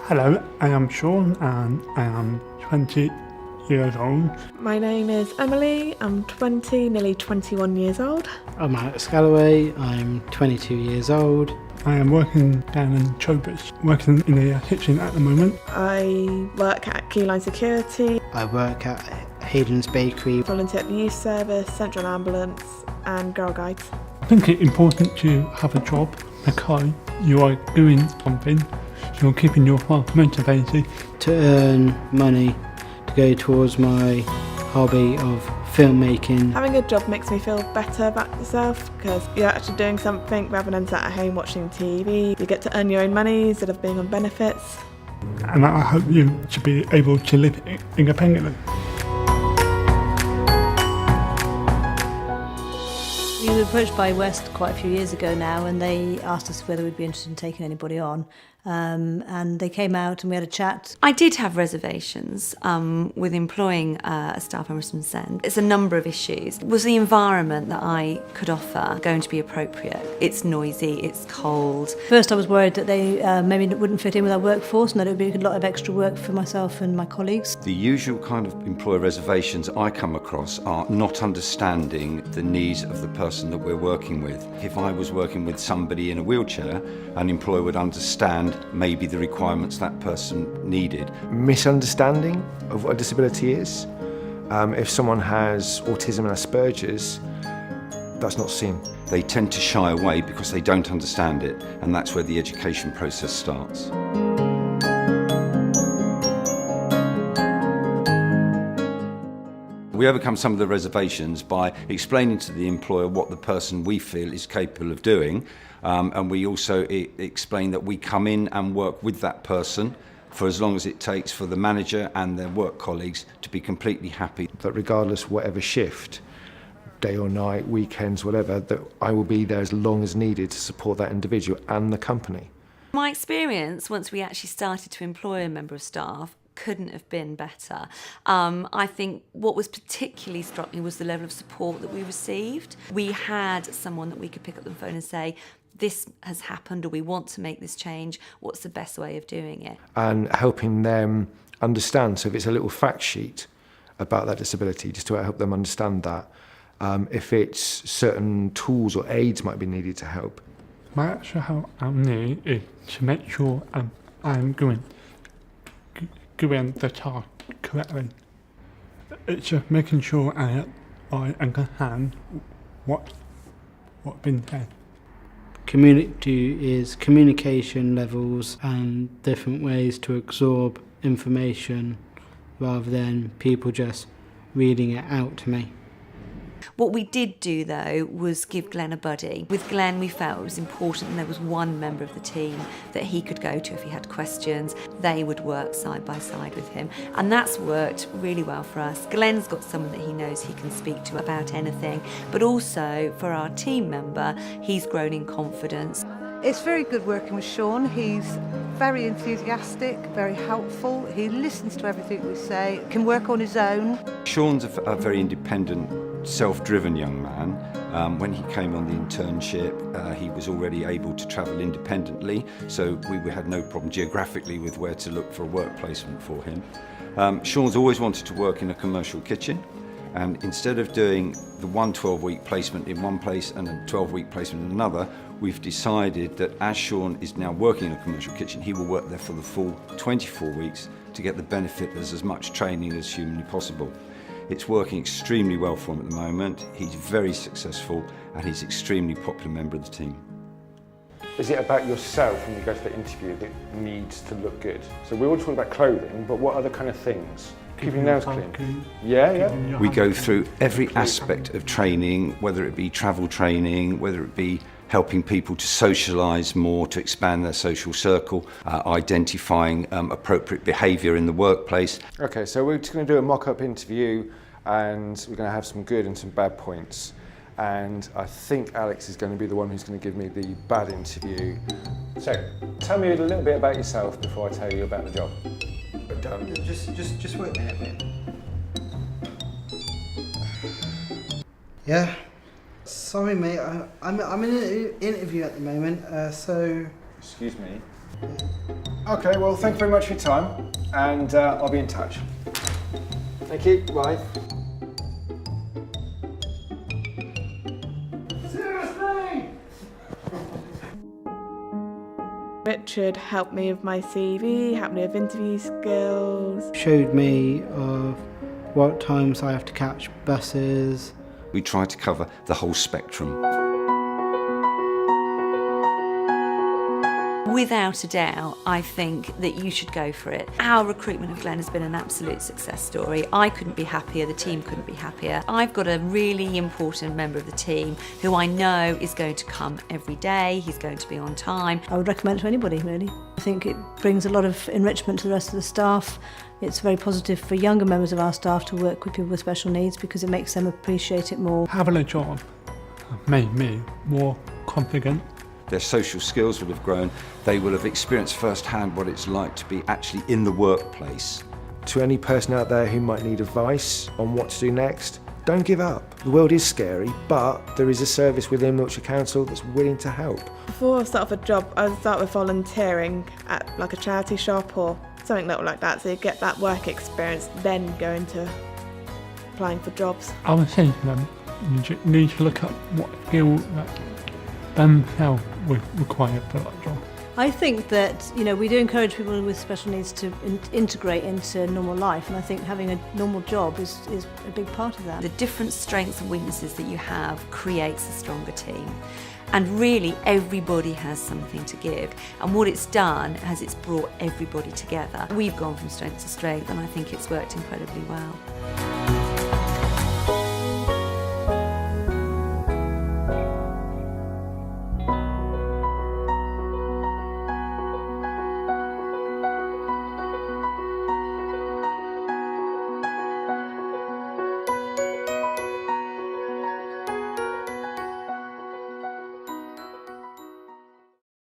Hello, I am Sean and I am 20 years old. My name is Emily, I'm 20, nearly 21 years old. I'm Alex Galloway, I'm 22 years old. I am working down in Chobers, working in the kitchen at the moment. I work at Keyline Security. I work at Hayden's Bakery. Volunteer at the youth service, central ambulance and Girl Guides. I think it's important to have a job because you are doing something, so you're keeping yourself motivated. To earn money to go towards my hobby of filmmaking. Having a job makes me feel better about yourself because you're actually doing something rather than sat at home watching TV. You get to earn your own money instead of being on benefits. And I hope you should be able to live independently. We were approached by West quite a few years ago now, and they asked us whether we'd be interested in taking anybody on. And they came out and we had a chat. I did have reservations with employing a staff member from Send. It's a number of issues. Was the environment that I could offer going to be appropriate? It's noisy, it's cold. First I was worried that they maybe wouldn't fit in with our workforce and that it would be a lot of extra work for myself and my colleagues. The usual kind of employer reservations I come across are not understanding the needs of the person that we're working with. If I was working with somebody in a wheelchair, an employer would understand maybe the requirements that person needed. Misunderstanding of what a disability is. If someone has autism and Asperger's, that's not seen. They tend to shy away because they don't understand it, and that's where the education process starts. We overcome some of the reservations by explaining to the employer what the person we feel is capable of doing, and we also explain that we come in and work with that person for as long as it takes for the manager and their work colleagues to be completely happy. That regardless whatever shift, day or night, weekends, whatever, that I will be there as long as needed to support that individual and the company. My experience, once we actually started to employ a member of staff, couldn't have been better. I think what was particularly struck me was the level of support that we received. We had someone that we could pick up the phone and say, this has happened or we want to make this change, what's the best way of doing it? And helping them understand, so if it's a little fact sheet about that disability, just to help them understand that. If it's certain tools or aids might be needed to help. My actual help I need is to make sure I'm doing the task correctly. It's just making sure I understand what's been said. Communication levels and different ways to absorb information rather than people just reading it out to me. What we did do, though, was give Glenn a buddy. With Glenn, we felt it was important and there was one member of the team that he could go to if he had questions. They would work side by side with him. And that's worked really well for us. Glenn's got someone that he knows he can speak to about anything. But also, for our team member, he's grown in confidence. It's very good working with Sean. He's very enthusiastic, very helpful. He listens to everything we say, can work on his own. Sean's a very independent, self-driven young man. When he came on the internship, he was already able to travel independently, so we had no problem geographically with where to look for a work placement for him. Sean's always wanted to work in a commercial kitchen, and instead of doing the 12-week placement in one place and a 12-week placement in another, we've decided that as Sean is now working in a commercial kitchen, he will work there for the full 24 weeks to get the benefit of as much training as humanly possible. It's working extremely well for him at the moment. He's very successful and he's an extremely popular member of the team. Is it about yourself when you go to the interview that needs to look good? So we're all talking about clothing, but what other kind of things? Keeping your nails clean? Yeah. We go through every aspect of training, whether it be travel training, whether it be helping people to socialise more, to expand their social circle, identifying appropriate behaviour in the workplace. Okay, so we're just going to do a mock-up interview and we're going to have some good and some bad points. And I think Alex is going to be the one who's going to give me the bad interview. So, tell me a little bit about yourself before I tell you about the job. Just wait there a bit. Yeah. Sorry, mate. I'm in an interview at the moment. So. Excuse me. Yeah. Okay, well, thank you very much for your time, and I'll be in touch. Thank you. Bye. Richard helped me with my CV, helped me with interview skills. Showed me of what times I have to catch buses. We try to cover the whole spectrum. Without a doubt, I think that you should go for it. Our recruitment of Glenn has been an absolute success story. I couldn't be happier, the team couldn't be happier. I've got a really important member of the team who I know is going to come every day, he's going to be on time. I would recommend it to anybody, really. I think it brings a lot of enrichment to the rest of the staff. It's very positive for younger members of our staff to work with people with special needs because it makes them appreciate it more. Having a job made me more confident. Their social skills will have grown. They will have experienced firsthand what it's like to be actually in the workplace. To any person out there who might need advice on what to do next, don't give up. The world is scary, but there is a service within Wiltshire Council that's willing to help. Before I start off a job, I would start with volunteering at like a charity shop or something little like that, so you get that work experience, then go into applying for jobs. I was saying to them, you need to look up what skill that themselves would require for that job. I think that, we do encourage people with special needs to integrate into normal life, and I think having a normal job is a big part of that. The different strengths and weaknesses that you have creates a stronger team. And really, everybody has something to give. And what it's done is it's brought everybody together. We've gone from strength to strength, and I think it's worked incredibly well.